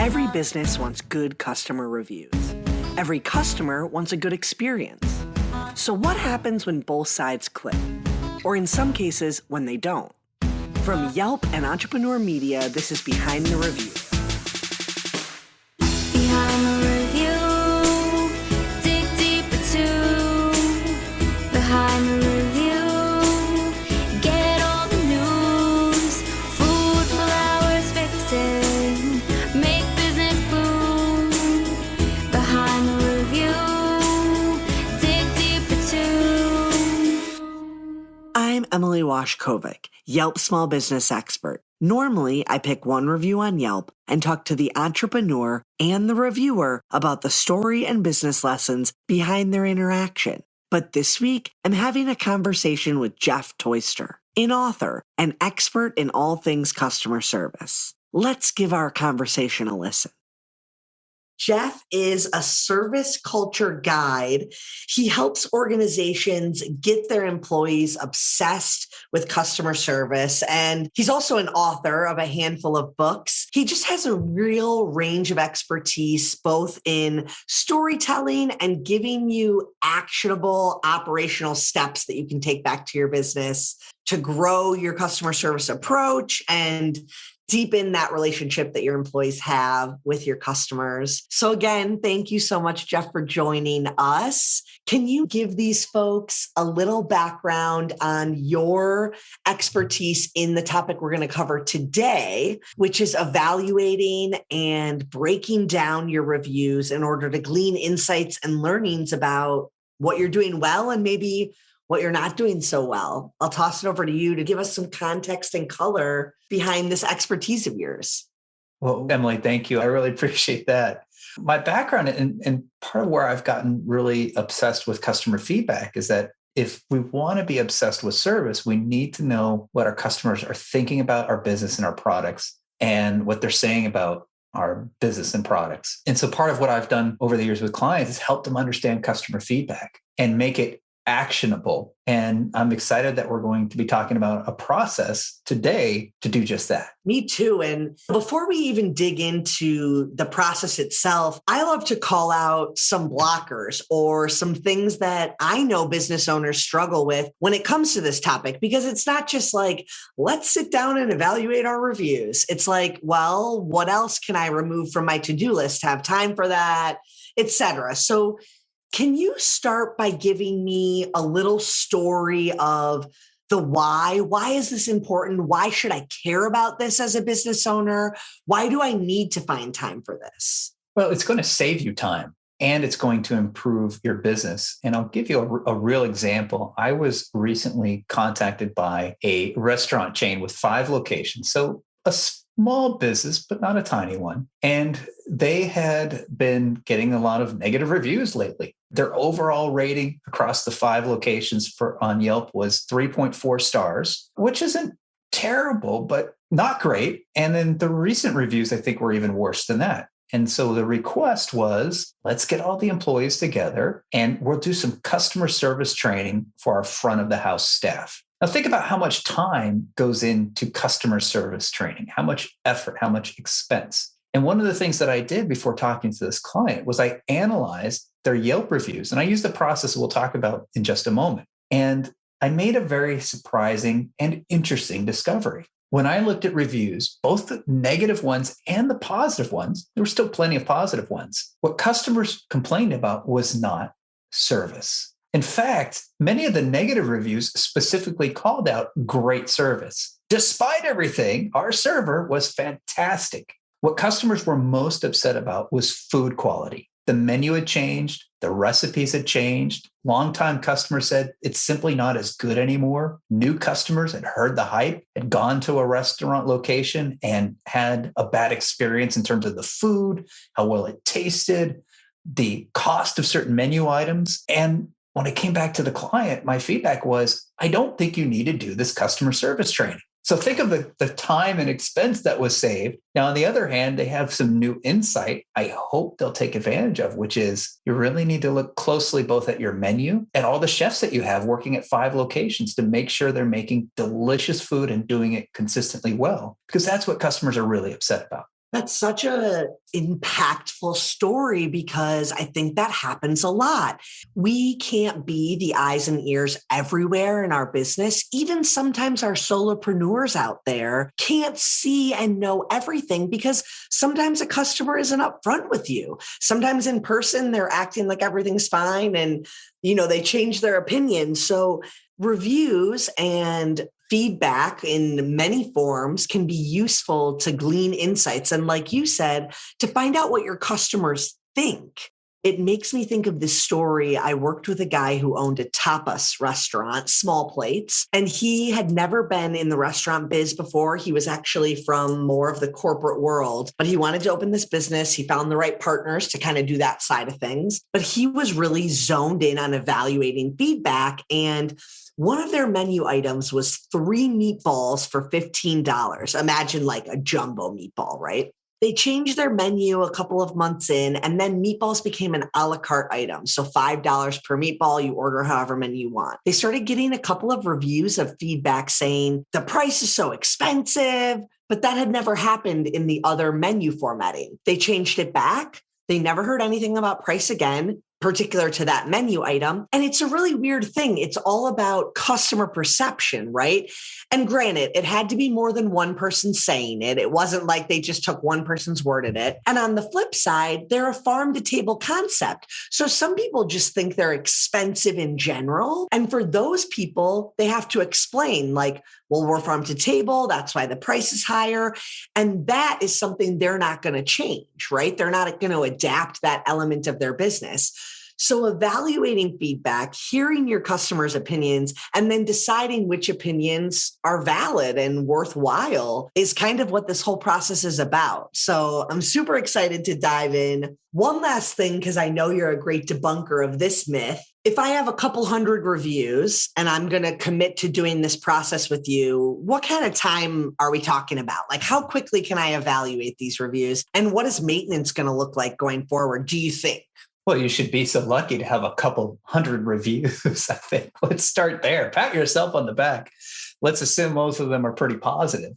Every business wants good customer reviews. Every customer wants a good experience. So what happens when both sides click? Or in some cases, when they don't? From Yelp and Entrepreneur Media, this is Behind the Review. Behind the review, dig deeper too. Behind the review, get all the news. Food, flowers, fixing, make business boom. Behind the review, dig deeper too. I'm Emily Washkovic, Yelp small business expert. Normally, I pick one review on Yelp and talk to the entrepreneur and the reviewer about the story and business lessons behind their interaction. But this week, I'm having a conversation with Jeff Toister, an author and expert in all things customer service. Let's give our conversation a listen. Jeff is a service culture guide. He helps organizations get their employees obsessed with customer service. And he's also an author of a handful of books. He just has a real range of expertise, both in storytelling and giving you actionable operational steps that you can take back to your business to grow your customer service approach and deepen that relationship that your employees have with your customers. So again, thank you so much, Jeff, for joining us. Can you give these folks a little background on your expertise in the topic we're going to cover today, which is evaluating and breaking down your reviews in order to glean insights and learnings about what you're doing well and maybe what you're not doing so well? I'll toss it over to you to give us some context and color behind this expertise of yours. Well, Emily, thank you. I really appreciate that. My background and part of where I've gotten really obsessed with customer feedback is that if we want to be obsessed with service, we need to know what our customers are thinking about our business and our products and what they're saying about our business and products. And so part of what I've done over the years with clients is help them understand customer feedback and make it actionable. And I'm excited that we're going to be talking about a process today to do just that. Me too. And before we even dig into the process itself, I love to call out some blockers or some things that I know business owners struggle with when it comes to this topic, because it's not just like, let's sit down and evaluate our reviews. It's like, well, what else can I remove from my to-do list? Have time for that, etc. So can you start by giving me a little story of the why? Why is this important? Why should I care about this as a business owner? Why do I need to find time for this? Well, it's going to save you time and it's going to improve your business. And I'll give you a real example. I was recently contacted by a restaurant chain with 5 locations. So a small business, but not a tiny one. And they had been getting a lot of negative reviews lately. Their overall rating across the 5 locations on Yelp was 3.4 stars, which isn't terrible, but not great. And then the recent reviews, I think, were even worse than that. And so the request was, let's get all the employees together and we'll do some customer service training for our front of the house staff. Now, think about how much time goes into customer service training, how much effort, how much expense. And one of the things that I did before talking to this client was I analyzed their Yelp reviews. And I used the process we'll talk about in just a moment. And I made a very surprising and interesting discovery. When I looked at reviews, both the negative ones and the positive ones, there were still plenty of positive ones. What customers complained about was not service. In fact, many of the negative reviews specifically called out great service. Despite everything, our server was fantastic. What customers were most upset about was food quality. The menu had changed. The recipes had changed. Longtime customers said it's simply not as good anymore. New customers had heard the hype, had gone to a restaurant location and had a bad experience in terms of the food, how well it tasted, the cost of certain menu items. And when I came back to the client, my feedback was, I don't think you need to do this customer service training. So think of the time and expense that was saved. Now, on the other hand, they have some new insight I hope they'll take advantage of, which is you really need to look closely both at your menu and all the chefs that you have working at 5 locations to make sure they're making delicious food and doing it consistently well, because that's what customers are really upset about. That's such a impactful story because I think that happens a lot. We can't be the eyes and ears everywhere in our business. Even sometimes our solopreneurs out there can't see and know everything because sometimes a customer isn't upfront with you. Sometimes in person, they're acting like everything's fine and, they change their opinion. So reviews and feedback in many forms can be useful to glean insights. And like you said, to find out what your customers think. It makes me think of this story. I worked with a guy who owned a tapas restaurant, small plates, and he had never been in the restaurant biz before. He was actually from more of the corporate world, but he wanted to open this business. He found the right partners to kind of do that side of things, but he was really zoned in on evaluating feedback. And one of their menu items was 3 meatballs for $15. Imagine like a jumbo meatball, right? They changed their menu a couple of months in, and then meatballs became an a la carte item. So $5 per meatball, you order however many you want. They started getting a couple of reviews of feedback saying the price is so expensive, but that had never happened in the other menu formatting. They changed it back. They never heard anything about price again, particular to that menu item. And it's a really weird thing. It's all about customer perception, right? And granted, it had to be more than one person saying it. It wasn't like they just took one person's word at it. And on the flip side, they're a farm to table concept. So some people just think they're expensive in general. And for those people, they have to explain like, well, we're farm to table. That's why the price is higher. And that is something they're not going to change, right? They're not going to adapt that element of their business. So evaluating feedback, hearing your customers' opinions, and then deciding which opinions are valid and worthwhile is kind of what this whole process is about. So I'm super excited to dive in. One last thing, because I know you're a great debunker of this myth. If I have a couple hundred reviews and I'm going to commit to doing this process with you, what kind of time are we talking about? Like how quickly can I evaluate these reviews? And what is maintenance going to look like going forward, do you think? Well, you should be so lucky to have a couple hundred reviews, I think. Let's start there. Pat yourself on the back. Let's assume most of them are pretty positive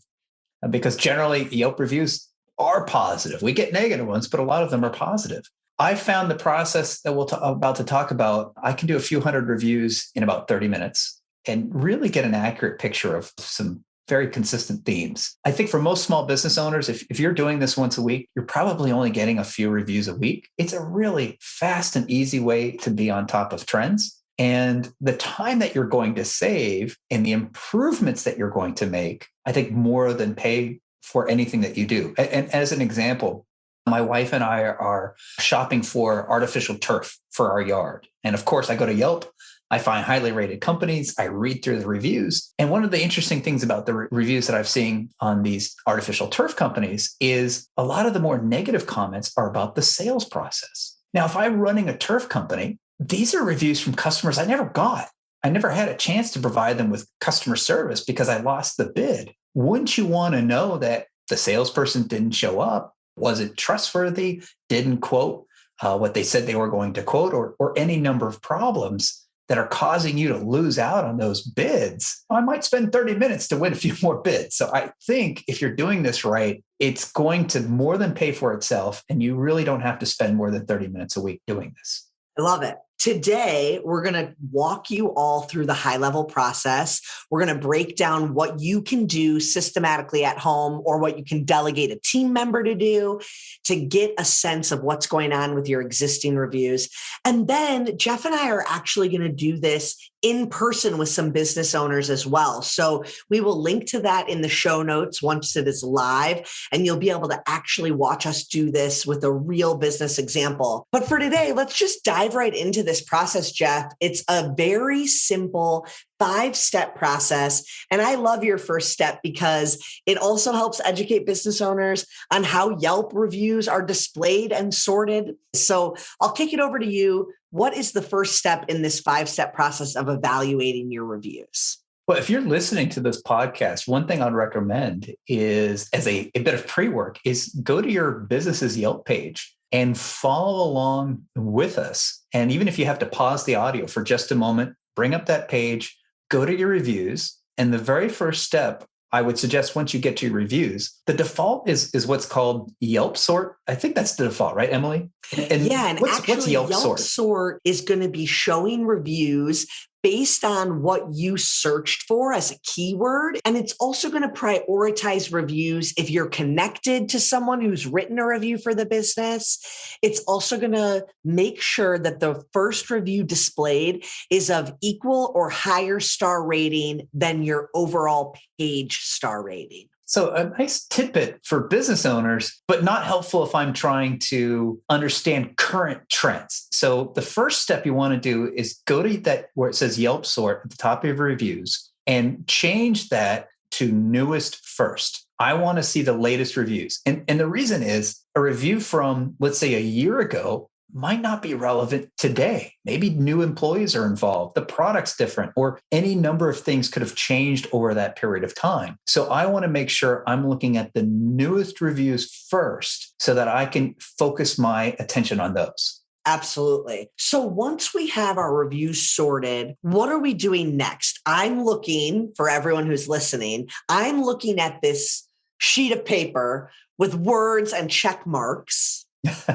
because generally Yelp reviews are positive. We get negative ones, but a lot of them are positive. I found the process that about to talk about, I can do a few hundred reviews in about 30 minutes and really get an accurate picture of some very consistent themes. I think for most small business owners, if you're doing this once a week, you're probably only getting a few reviews a week. It's a really fast and easy way to be on top of trends. And the time that you're going to save and the improvements that you're going to make, I think more than pay for anything that you do. And as an example, my wife and I are shopping for artificial turf for our yard. And of course, I go to Yelp. I find highly rated companies. I read through the reviews. And one of the interesting things about the reviews that I've seen on these artificial turf companies is a lot of the more negative comments are about the sales process. Now, if I'm running a turf company, these are reviews from customers I never got. I never had a chance to provide them with customer service because I lost the bid. Wouldn't you want to know that the salesperson didn't show up? Wasn't trustworthy? Didn't quote what they said they were going to quote, or any number of problems that are causing you to lose out on those bids? I might spend 30 minutes to win a few more bids. So I think if you're doing this right, it's going to more than pay for itself. And you really don't have to spend more than 30 minutes a week doing this. I love it. Today, we're going to walk you all through the high-level process. We're going to break down what you can do systematically at home or what you can delegate a team member to do to get a sense of what's going on with your existing reviews. And then Jeff and I are actually going to do this in person with some business owners as well. So we will link to that in the show notes once it is live, and you'll be able to actually watch us do this with a real business example. But for today, let's just dive right into this process, Jeff. It's a very simple 5-step process. And I love your first step because it also helps educate business owners on how Yelp reviews are displayed and sorted. So I'll kick it over to you. What is the first step in this 5-step process of evaluating your reviews? Well, if you're listening to this podcast, one thing I'd recommend is, as a bit of pre-work, is go to your business's Yelp page and follow along with us. And even if you have to pause the audio for just a moment, bring up that page, go to your reviews. And the very first step I would suggest once you get to your reviews, the default is what's called Yelp sort. I think that's the default, right, Emily? And Yeah, and what's actually Yelp Yelp sort? sort is going to be showing reviews based on what you searched for as a keyword. And it's also going to prioritize reviews if you're connected to someone who's written a review for the business. It's also going to make sure that the first review displayed is of equal or higher star rating than your overall page star rating. So a nice tidbit for business owners, but not helpful if I'm trying to understand current trends. So the first step you want to do is go to that where it says Yelp sort at the top of your reviews and change that to newest first. I want to see the latest reviews. And the reason is a review from, let's say, a year ago might not be relevant today. Maybe new employees are involved, the product's different, or any number of things could have changed over that period of time. So I want to make sure I'm looking at the newest reviews first so that I can focus my attention on those. Absolutely. So once we have our reviews sorted, what are we doing next? I'm looking, for everyone who's listening, I'm looking at this sheet of paper with words and check marks,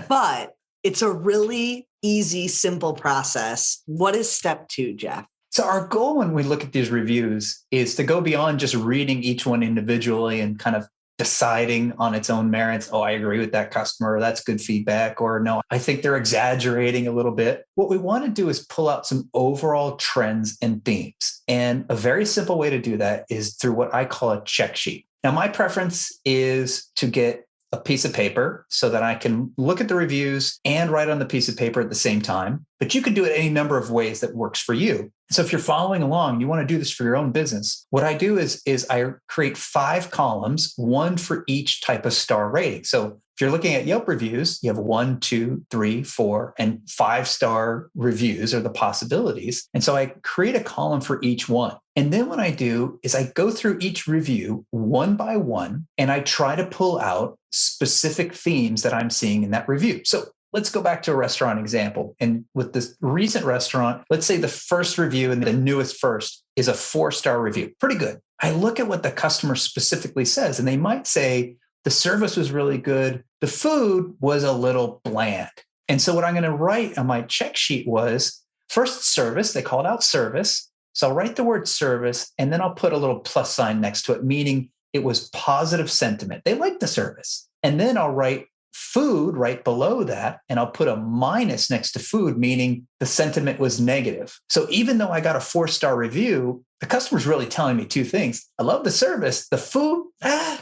but it's a really easy, simple process. What is step 2, Jeff? So our goal when we look at these reviews is to go beyond just reading each one individually and kind of deciding on its own merits. Oh, I agree with that customer. That's good feedback. Or no, I think they're exaggerating a little bit. What we want to do is pull out some overall trends and themes. And a very simple way to do that is through what I call a check sheet. Now, my preference is to get a piece of paper so that I can look at the reviews and write on the piece of paper at the same time. But you can do it any number of ways that works for you. So if you're following along, you want to do this for your own business. What I do is I create 5 columns, one for each type of star rating. So if you're looking at Yelp reviews, you have 1, 2, 3, 4, and 5-star reviews are the possibilities. And so I create a column for each one. And then what I do is I go through each review one by one, and I try to pull out specific themes that I'm seeing in that review. So let's go back to a restaurant example. And with this recent restaurant, let's say the first review and the newest first is a 4-star review. Pretty good. I look at what the customer specifically says, and they might say, the service was really good. The food was a little bland. And so what I'm going to write on my check sheet was first service. They called out service. So I'll write the word service, and then I'll put a little plus sign next to it, meaning it was positive sentiment. They liked the service. And then I'll write food right below that, and I'll put a minus next to food, meaning the sentiment was negative. So even though I got a 4-star review, the customer's really telling me 2 things. I love the service. The food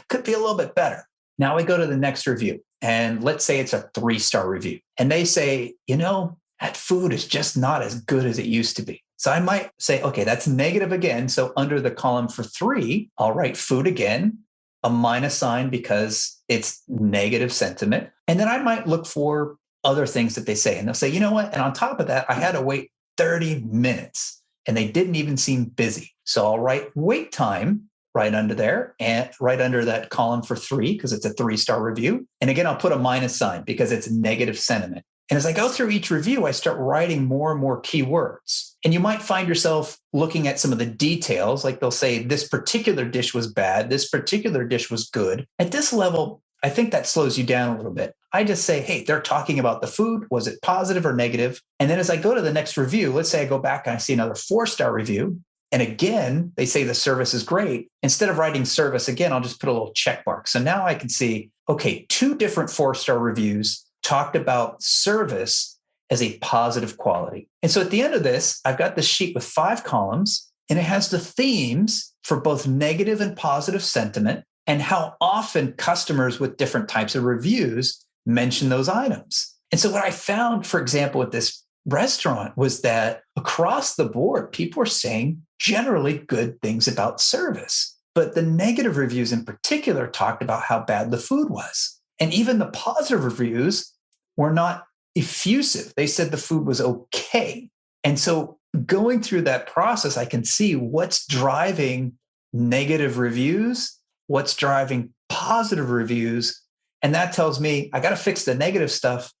could be a little bit better. Now we go to the next review, and let's say it's a 3-star review. And they say, that food is just not as good as it used to be. So I might say, okay, that's negative again. So under the column for 3, I'll write food again, a minus sign because it's negative sentiment. And then I might look for other things that they say. And they'll say, you know what? And on top of that, I had to wait 30 minutes and they didn't even seem busy. So I'll write wait time right under there and right under that column for 3 because it's a 3-star review. And again, I'll put a minus sign because it's negative sentiment. And as I go through each review, I start writing more and more keywords. And you might find yourself looking at some of the details, like they'll say, this particular dish was bad, this particular dish was good. At this level, I think that slows you down a little bit. I just say, hey, they're talking about the food. Was it positive or negative? And then as I go to the next review, let's say I go back and I see another 4-star review. And again, they say the service is great. Instead of writing service again, I'll just put a little check mark. So now I can see, okay, 2 different 4-star reviews talked about service as a positive quality. And so at the end of this, I've got this sheet with 5 columns, and it has the themes for both negative and positive sentiment and how often customers with different types of reviews mention those items. And so what I found, for example, with this restaurant was that across the board, people were saying generally good things about service. But the negative reviews in particular talked about how bad the food was. And even the positive reviews were not effusive. They said the food was okay. And so going through that process, I can see what's driving negative reviews, what's driving positive reviews. And that tells me I got to fix the negative stuff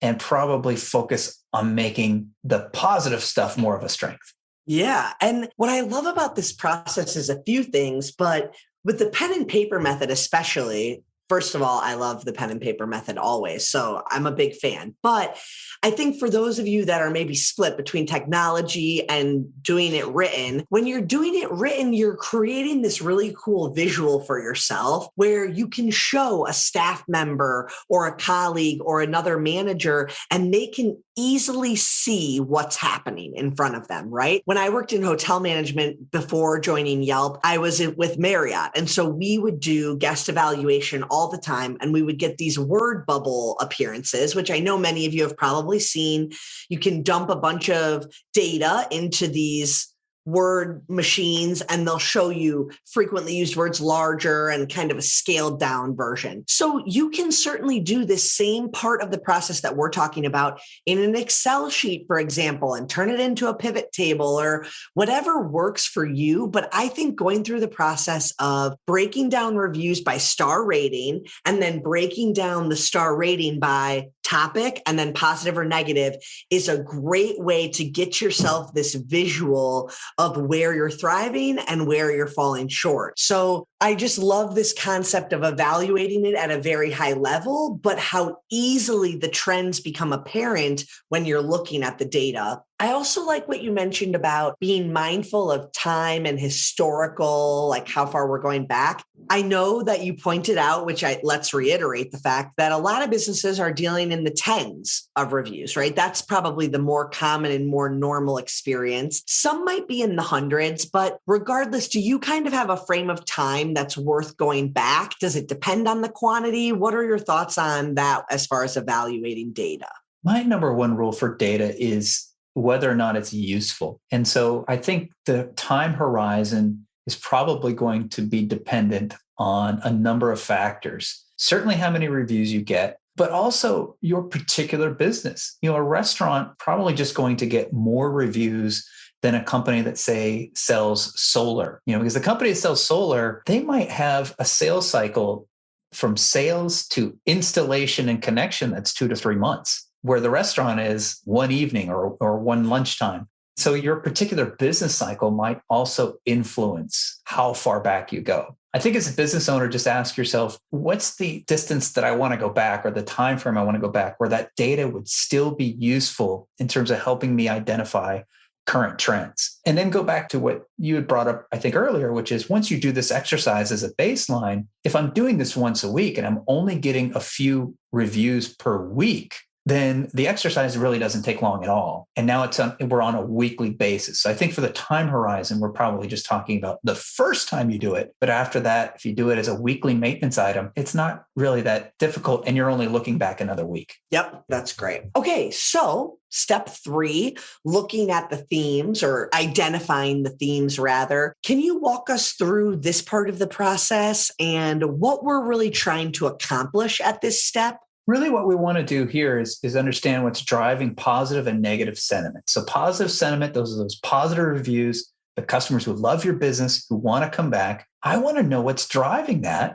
and probably focus on making the positive stuff more of a strength. Yeah. And what I love about this process is a few things, but With the pen and paper method, especially, first of all, I love the pen and paper method always. So I'm a big fan. But I think for those of you that are maybe split between technology and doing it written, when you're doing it written, you're creating this really cool visual for yourself where you can show a staff member or a colleague or another manager, and they can easily see what's happening in front of them, right? When I worked in hotel management before joining Yelp, I was with Marriott. And so we would do guest evaluation all the time, and we would get these word bubble appearances, which I know many of you have probably seen. You can dump a bunch of data into these word machines and they'll show you frequently used words larger and kind of a scaled down version. So you can certainly do this same part of the process that we're talking about in an Excel sheet, for example, and turn it into a pivot table or whatever works for you. But I think going through the process of breaking down reviews by star rating and then breaking down the star rating by topic and then positive or negative is a great way to get yourself this visual of where you're thriving and where you're falling short. So I just love this concept of evaluating it at a very high level, but how easily the trends become apparent when you're looking at the data. I also like what you mentioned about being mindful of time and historical, like how far we're going back. I know that you pointed out, let's reiterate the fact that a lot of businesses are dealing in the tens of reviews, right? That's probably the more common and more normal experience. Some might be in the hundreds, but regardless, do you kind of have a frame of time that's worth going back? Does it depend on the quantity? What are your thoughts on that as far as evaluating data? My number one rule for data is whether or not it's useful. And so I think the time horizon is probably going to be dependent on a number of factors. Certainly how many reviews you get, but also your particular business. A restaurant probably just going to get more reviews than a company that, say, sells solar. Because the company that sells solar, they might have a sales cycle from sales to installation and connection that's 2 to 3 months, where the restaurant is one evening or one lunchtime. So your particular business cycle might also influence how far back you go. I think as a business owner, just ask yourself, what's the distance that I want to go back or the time frame I want to go back where that data would still be useful in terms of helping me identify current trends? And then go back to what you had brought up, I think earlier, which is once you do this exercise as a baseline, if I'm doing this once a week and I'm only getting a few reviews per week, then the exercise really doesn't take long at all. And now we're on a weekly basis. So I think for the time horizon, we're probably just talking about the first time you do it. But after that, if you do it as a weekly maintenance item, it's not really that difficult. And you're only looking back another week. Yep, that's great. Okay, so step 3, looking at the themes or identifying the themes rather. Can you walk us through this part of the process and what we're really trying to accomplish at this step? Really what we want to do here is understand what's driving positive and negative sentiment. So positive sentiment, those are those positive reviews, the customers who love your business, who want to come back. I want to know what's driving that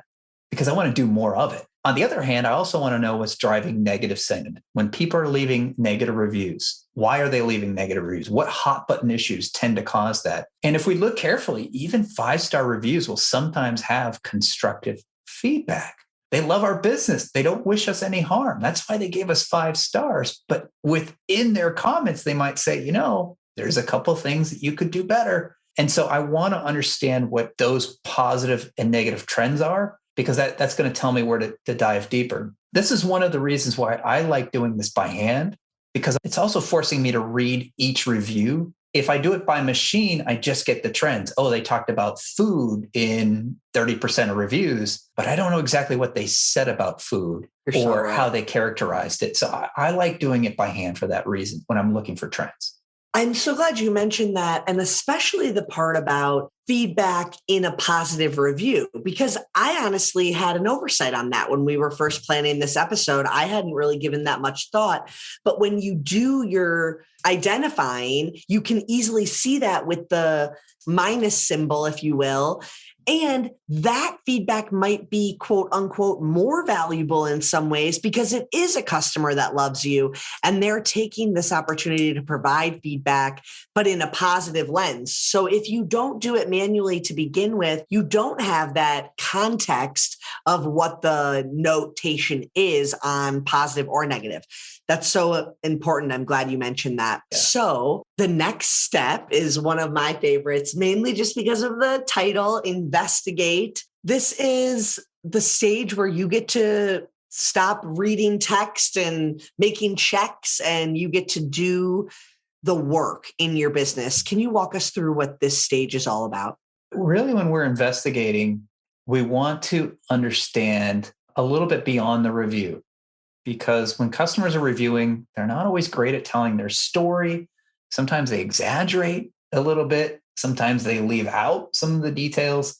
because I want to do more of it. On the other hand, I also want to know what's driving negative sentiment. When people are leaving negative reviews, why are they leaving negative reviews? What hot button issues tend to cause that? And if we look carefully, even 5-star reviews will sometimes have constructive feedback. They love our business. They don't wish us any harm. That's why they gave us 5 stars. But within their comments, they might say, there's a couple of things that you could do better. And so I want to understand what those positive and negative trends are, because that's going to tell me where to dive deeper. This is one of the reasons why I like doing this by hand, because it's also forcing me to read each review. If I do it by machine, I just get the trends. Oh, they talked about food in 30% of reviews, but I don't know exactly what they said about food or how they characterized it. So I like doing it by hand for that reason when I'm looking for trends. I'm so glad you mentioned that, and especially the part about feedback in a positive review, because I honestly had an oversight on that when we were first planning this episode. I hadn't really given that much thought, but when you do your identifying, you can easily see that with the minus symbol, if you will. And that feedback might be quote unquote more valuable in some ways because it is a customer that loves you and they're taking this opportunity to provide feedback, but in a positive lens. So if you don't do it manually to begin with, you don't have that context of what the notation is on positive or negative. That's so important. I'm glad you mentioned that. Yeah. So the next step is one of my favorites, mainly just because of the title, investigate. This is the stage where you get to stop reading text and making checks and you get to do the work in your business. Can you walk us through what this stage is all about? Really, when we're investigating, we want to understand a little bit beyond the review. Because when customers are reviewing, they're not always great at telling their story. Sometimes they exaggerate a little bit. Sometimes they leave out some of the details.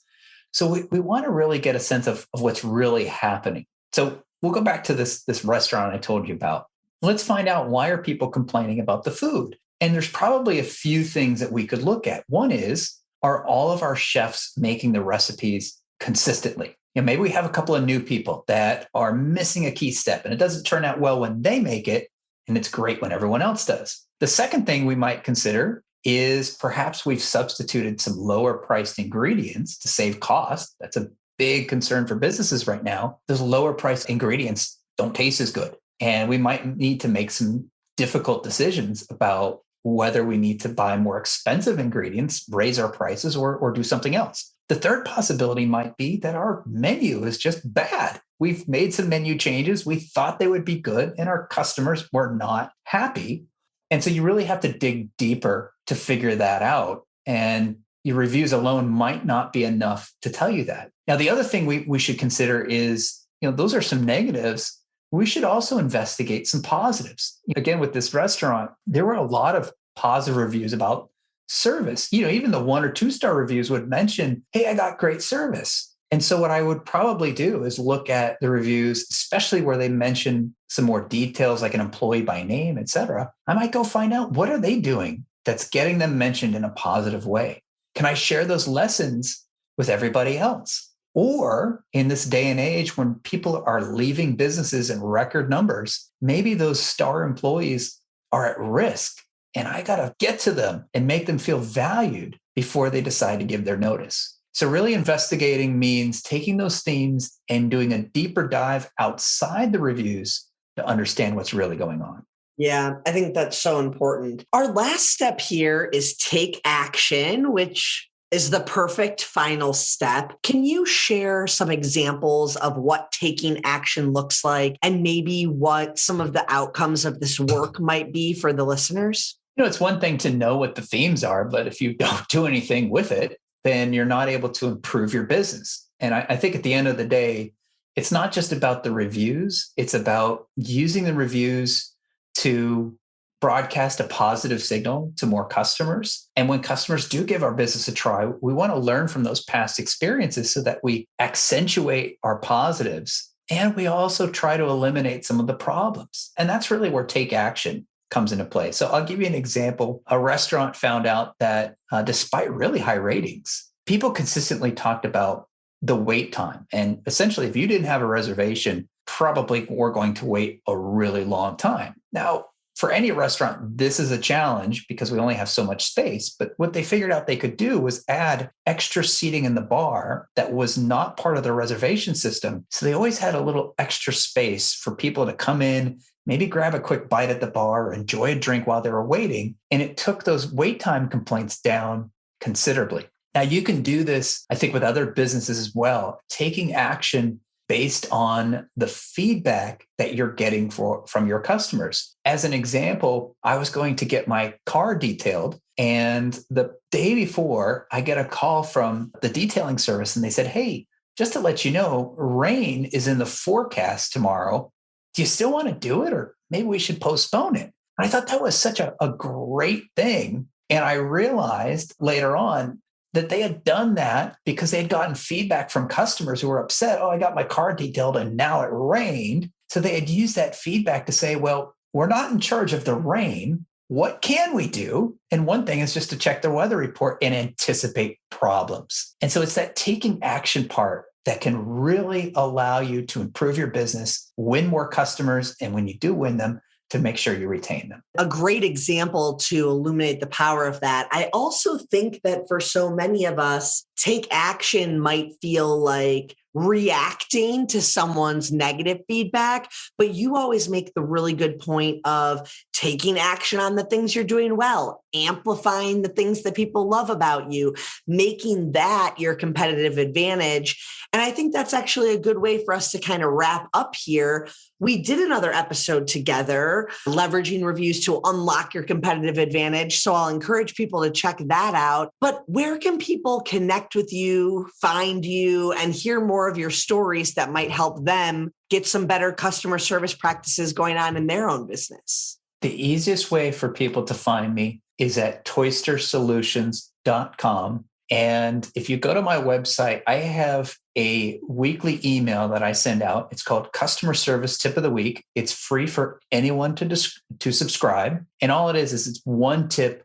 So we want to really get a sense of what's really happening. So we'll go back to this restaurant I told you about. Let's find out, why are people complaining about the food? And there's probably a few things that we could look at. One is, are all of our chefs making the recipes consistently? Maybe we have a couple of new people that are missing a key step and it doesn't turn out well when they make it, and it's great when everyone else does. The second thing we might consider is perhaps we've substituted some lower priced ingredients to save cost. That's a big concern for businesses right now. Those lower priced ingredients don't taste as good. And we might need to make some difficult decisions about whether we need to buy more expensive ingredients, raise our prices, or do something else. The third possibility might be that our menu is just bad. We've made some menu changes. We thought they would be good, and our customers were not happy. And so you really have to dig deeper to figure that out. And your reviews alone might not be enough to tell you that. Now, the other thing we should consider is, those are some negatives. We should also investigate some positives. Again, with this restaurant, there were a lot of positive reviews about service. Even the 1 or 2 star reviews would mention, hey, I got great service. And so what I would probably do is look at the reviews, especially where they mention some more details like an employee by name, et cetera. I might go find out, what are they doing that's getting them mentioned in a positive way? Can I share those lessons with everybody else? Or in this day and age when people are leaving businesses in record numbers, maybe those star employees are at risk. And I got to get to them and make them feel valued before they decide to give their notice. So really investigating means taking those themes and doing a deeper dive outside the reviews to understand what's really going on. Yeah, I think that's so important. Our last step here is take action, which is the perfect final step. Can you share some examples of what taking action looks like and maybe what some of the outcomes of this work might be for the listeners? It's one thing to know what the themes are, but if you don't do anything with it, then you're not able to improve your business. And I think at the end of the day, it's not just about the reviews. It's about using the reviews to broadcast a positive signal to more customers. And when customers do give our business a try, we want to learn from those past experiences so that we accentuate our positives. And we also try to eliminate some of the problems. And that's really where take action comes into play. So I'll give you an example. A restaurant found out that despite really high ratings, people consistently talked about the wait time. And essentially, if you didn't have a reservation, probably we're going to wait a really long time. Now, for any restaurant, this is a challenge because we only have so much space. But what they figured out they could do was add extra seating in the bar that was not part of the reservation system. So they always had a little extra space for people to come in, maybe grab a quick bite at the bar, or enjoy a drink while they were waiting. And it took those wait time complaints down considerably. Now, you can do this, I think, with other businesses as well, taking action based on the feedback that you're getting from your customers. As an example, I was going to get my car detailed, and the day before, I get a call from the detailing service, and they said, hey, just to let you know, rain is in the forecast tomorrow. Do you still want to do it, or maybe we should postpone it? And I thought that was such a great thing. And I realized later on that they had done that because they had gotten feedback from customers who were upset. Oh, I got my car detailed and now it rained. So they had used that feedback to say, well, we're not in charge of the rain. what can we do? And one thing is just to check their weather report and anticipate problems. And so it's that taking action part that can really allow you to improve your business, win more customers, and when you do win them, to make sure you retain them. A great example to illuminate the power of that. I also think that for so many of us, take action might feel like reacting to someone's negative feedback, but you always make the really good point of taking action on the things you're doing well, amplifying the things that people love about you, making that your competitive advantage. And I think that's actually a good way for us to kind of wrap up here. We did another episode together, leveraging reviews to unlock your competitive advantage. So I'll encourage people to check that out. But where can people connect with you, find you, and hear more of your stories that might help them get some better customer service practices going on in their own business? The easiest way for people to find me is at toistersolutions.com. And if you go to my website, I have a weekly email that I send out. It's called Customer Service Tip of the Week. It's free for anyone to subscribe. And all it is it's one tip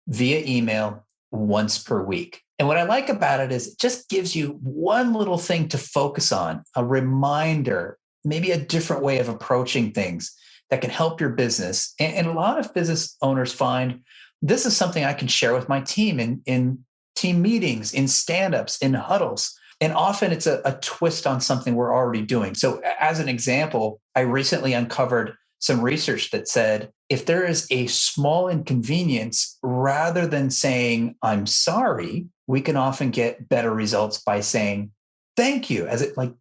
via email once per week. And what I like about it is it just gives you one little thing to focus on, a reminder, maybe a different way of approaching things that can help your business. And a lot of business owners find this is something I can share with my team in team meetings, in stand-ups, in huddles. And often it's a twist on something we're already doing. So as an example, I recently uncovered some research that said, if there is a small inconvenience, rather than saying, I'm sorry, we can often get better results by saying, thank you,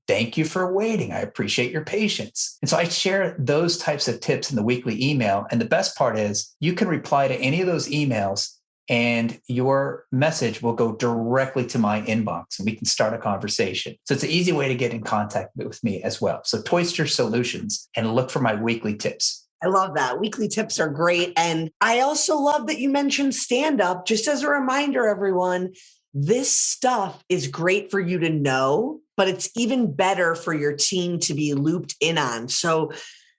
thank you for waiting. I appreciate your patience. And so I share those types of tips in the weekly email. And the best part is you can reply to any of those emails and your message will go directly to my inbox and we can start a conversation. So it's an easy way to get in contact with me as well. So Toister Solutions, and look for my weekly tips. I love that. Weekly tips are great. And I also love that you mentioned stand-up. Just as a reminder, everyone, this stuff is great for you to know, but it's even better for your team to be looped in on. So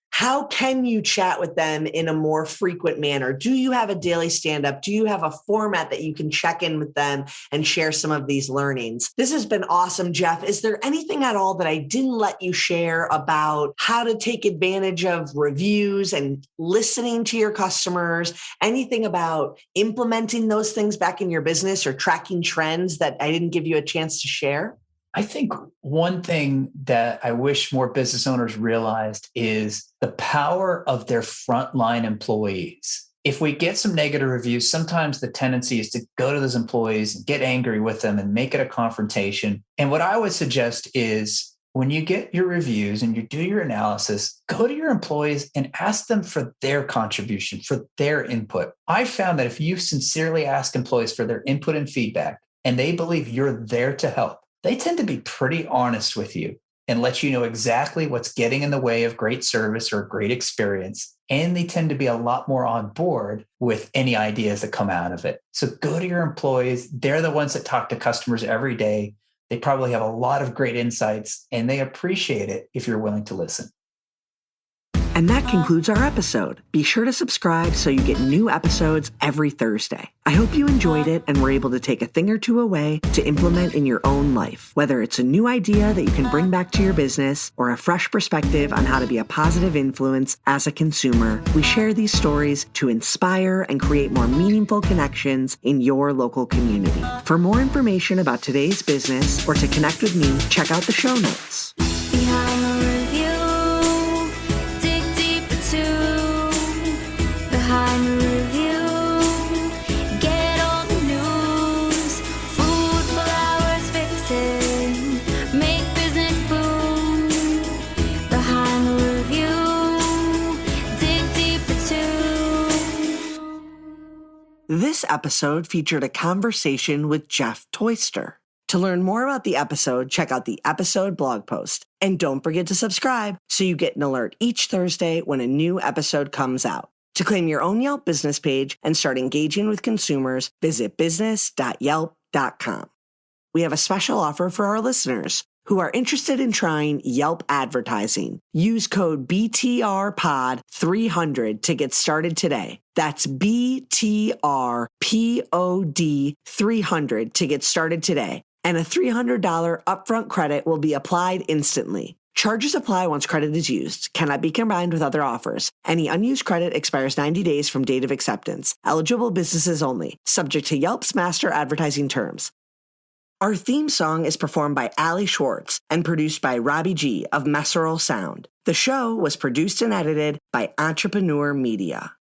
how can you chat with them in a more frequent manner? Do you have a daily stand-up? Do you have a format that you can check in with them and share some of these learnings? This has been awesome, Jeff. Is there anything at all that I didn't let you share about how to take advantage of reviews and listening to your customers? Anything about implementing those things back in your business or tracking trends that I didn't give you a chance to share? I think one thing that I wish more business owners realized is the power of their frontline employees. If we get some negative reviews, sometimes the tendency is to go to those employees and get angry with them and make it a confrontation. And what I would suggest is when you get your reviews and you do your analysis, go to your employees and ask them for their contribution, for their input. I found that if you sincerely ask employees for their input and feedback, and they believe you're there to help, they tend to be pretty honest with you and let you know exactly what's getting in the way of great service or great experience. And they tend to be a lot more on board with any ideas that come out of it. So go to your employees. They're the ones that talk to customers every day. They probably have a lot of great insights and they appreciate it if you're willing to listen. And that concludes our episode. Be sure to subscribe so you get new episodes every Thursday. I hope you enjoyed it and were able to take a thing or two away to implement in your own life. Whether it's a new idea that you can bring back to your business or a fresh perspective on how to be a positive influence as a consumer, we share these stories to inspire and create more meaningful connections in your local community. For more information about today's business or to connect with me, check out the show notes. Behind the review, dig deeper too. Behind the review, get all the news. Food, flowers, fixing, make business boom. Behind the review, dig deeper too. This episode featured a conversation with Jeff Toister. To learn more about the episode, check out the episode blog post. And don't forget to subscribe so you get an alert each Thursday when a new episode comes out. To claim your own Yelp business page and start engaging with consumers, visit business.yelp.com. We have a special offer for our listeners. who are interested in trying Yelp advertising. Use code BTRPOD300 to get started today. That's BTRPOD300 to get started today. And a $300 upfront credit will be applied instantly. Charges apply once credit is used. Cannot be combined with other offers. Any unused credit expires 90 days from date of acceptance. Eligible businesses only. Subject to Yelp's master advertising terms. Our theme song is performed by Ali Schwartz and produced by Robbie G of Messerol Sound. The show was produced and edited by Entrepreneur Media.